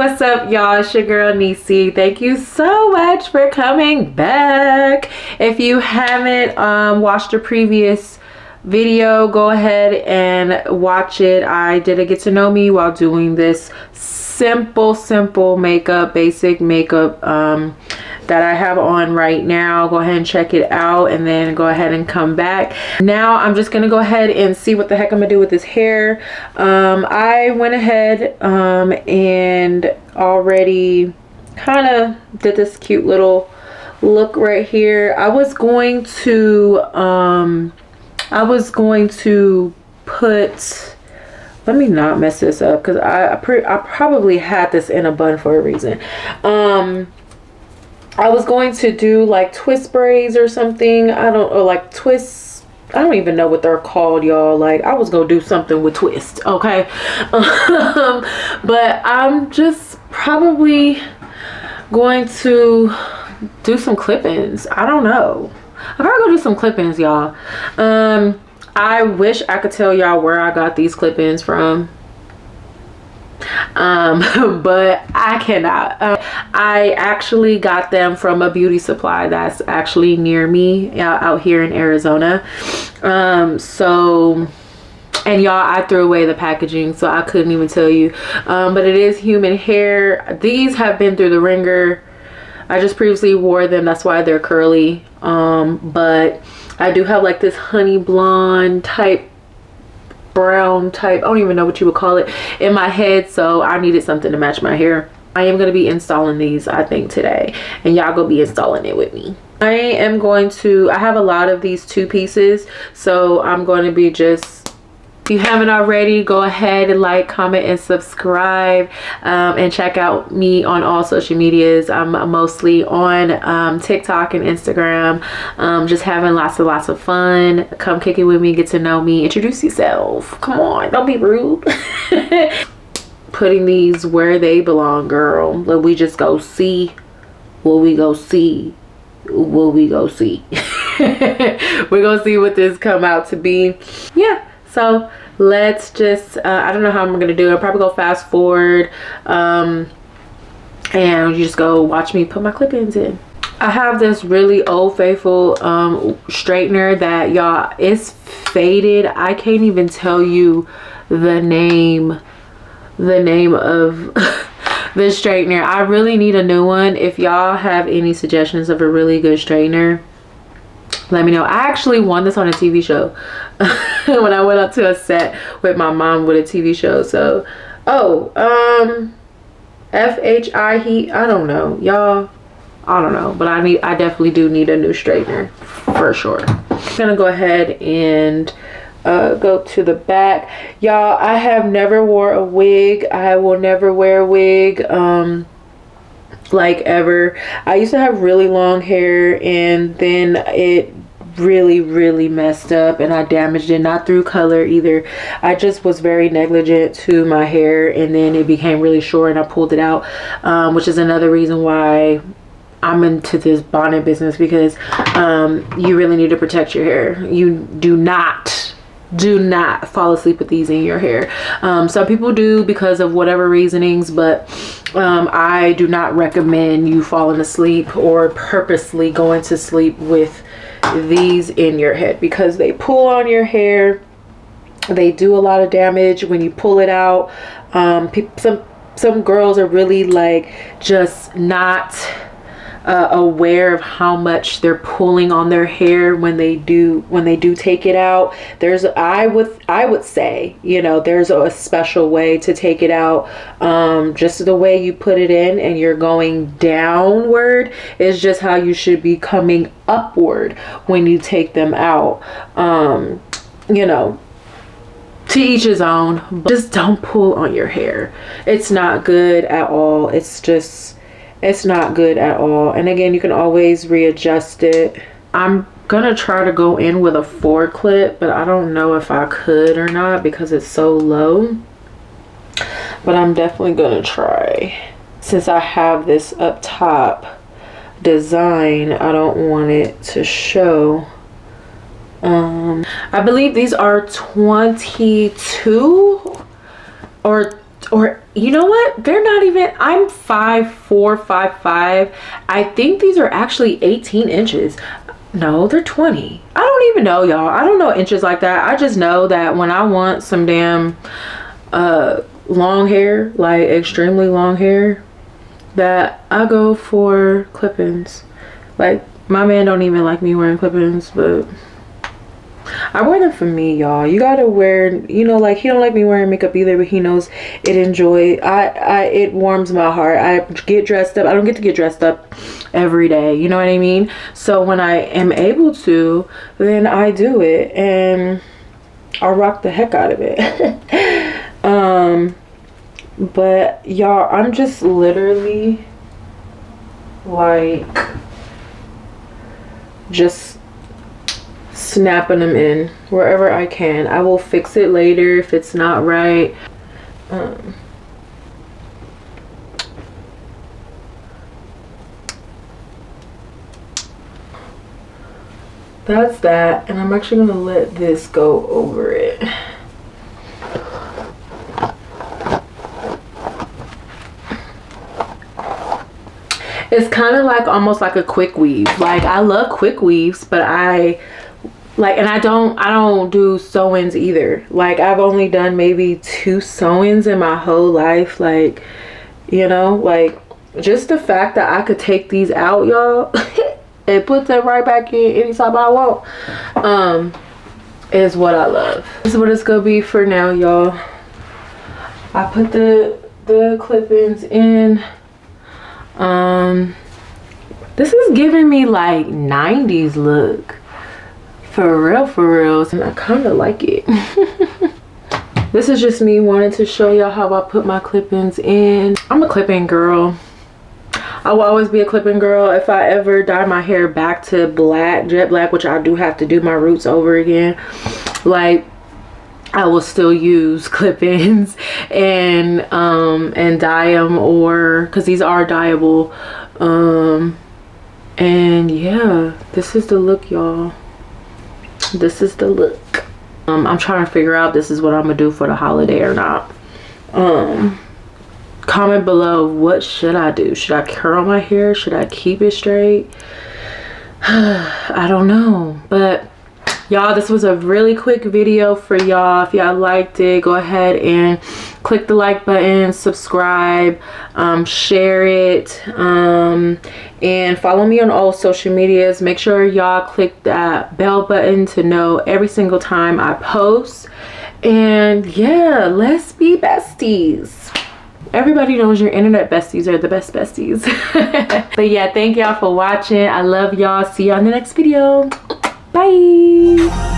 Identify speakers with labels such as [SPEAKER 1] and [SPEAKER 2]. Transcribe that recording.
[SPEAKER 1] what's up, y'all? It's your girl Niecy. Thank you so much for coming back. If you haven't watched a previous video, go ahead and watch it. I did a get to know me while doing this simple makeup, basic makeup that I have on right now. Go ahead and check it out and then go ahead and come back. Now I'm just gonna go ahead and see what the heck I'm gonna do with this hair. I went ahead and already kind of did this cute little look right here. I was going to put, let me not mess this up because I probably had this in a bun for a reason. I was going to do like twist braids or something. I don't even know what they're called, y'all. Like, I was gonna do something with twist, okay? But I'm just probably going to do some clip-ins. I don't know. I gotta go do some clip-ins, y'all. I wish I could tell y'all where I got these clip-ins from, but I cannot. I actually got them from a beauty supply that's actually near me out here in Arizona. And y'all, I threw away the packaging, so I couldn't even tell you. But it is human hair. These have been through the ringer. I just previously wore them, that's why they're curly. But I do have like this honey blonde type, brown type, I don't even know what you would call it, in my head, so I needed something to match my hair. I am going to be installing these, I think, today, and y'all gonna be installing it with me. I have a lot of these two pieces, so I'm going to be just, if you haven't already, go ahead and like, comment, and subscribe, and check out me on all social medias. I'm mostly on TikTok and Instagram, just having lots of fun. Come kick it with me, get to know me, introduce yourself. Come on, don't be rude. Putting these where they belong, girl. Let we just go see what we go see. What we go see. We're gonna see what this come out to be. Yeah, so let's just I don't know how I'm gonna do it. I'll probably go fast forward, and you just go watch me put my clip-ins in. I have this really old faithful straightener that, y'all, it's faded. I can't even tell you the name of the straightener. I really need a new one. If y'all have any suggestions of a really good straightener, let me know. I actually won this on a TV show when I went up to a set with my mom with a TV show. So FHI heat, I don't know, y'all. I don't know, but I definitely do need a new straightener for sure. I'm gonna go ahead and go to the back, y'all. I have never wore a wig. I will never wear a wig like ever. I used to have really long hair, and then it really messed up, and I damaged it, not through color either. I just was very negligent to my hair, and then it became really short and I pulled it out, which is another reason why I'm into this bonnet business, because you really need to protect your hair. You do not fall asleep with these in your hair. Some people do because of whatever reasonings, but I do not recommend you falling asleep or purposely going to sleep with these in your head, because they pull on your hair. They do a lot of damage when you pull it out. Some girls are really like just not aware of how much they're pulling on their hair when they do take it out. I would say, you know, there's a special way to take it out. Just the way you put it in and you're going downward is just how you should be coming upward when you take them out. You know, to each his own, but just don't pull on your hair. It's not good at all. It's not good at all. And again, you can always readjust it. I'm gonna try to go in with a 4 clip, but I don't know if I could or not because it's so low. But I'm definitely gonna try. Since I have this up top design, I don't want it to show. I believe these are 22 or or you know what, they're not even, I'm 5'4", 5'5". I think these are actually 18 inches. No, they're 20. I don't even know, y'all. I don't know inches like that. I just know that when I want some damn long hair, like extremely long hair, that I go for clip-ins. Like, my man don't even like me wearing clip-ins, but I wear them for me, y'all. You gotta wear, you know, like, he don't like me wearing makeup either, but he knows it it warms my heart. I get dressed up. I don't get to get dressed up every day, you know what I mean? So when I am able to, then I do it, and I rock the heck out of it. But y'all, I'm just literally like just snapping them in wherever I can. I will fix it later if it's not right. That's that, and I'm actually gonna let this go over it. It's kind of like almost like a quick weave. Like, I love quick weaves, but I don't do sew-ins either. Like, I've only done maybe 2 sew-ins in my whole life. Like, you know, like, just the fact that I could take these out, y'all, and put them right back in anytime I want, is what I love. This is what it's gonna be for now, y'all. I put the clip-ins in. This is giving me like 90s look, for real, and I kind of like it. This is just me wanting to show y'all how I put my clip-ins in. I'm a clip-in girl. I will always be a clip-in girl. If I ever dye my hair back to black, jet black, which I do have to do my roots over again, like, I will still use clip-ins and dye them, or because these are dyeable. And yeah, this is the look, y'all. This is the look. I'm trying to figure out this is what I'm gonna do for the holiday or not. Comment below, what should I do? Should I curl my hair? Should I keep it straight? I don't know, but y'all, this was a really quick video for y'all. If y'all liked it, go ahead and click the like button, subscribe, share it, and follow me on all social medias. Make sure y'all click that bell button to know every single time I post. And yeah, let's be besties. Everybody knows your internet besties are the best besties. But yeah, thank y'all for watching. I love y'all. See y'all in the next video. Bye.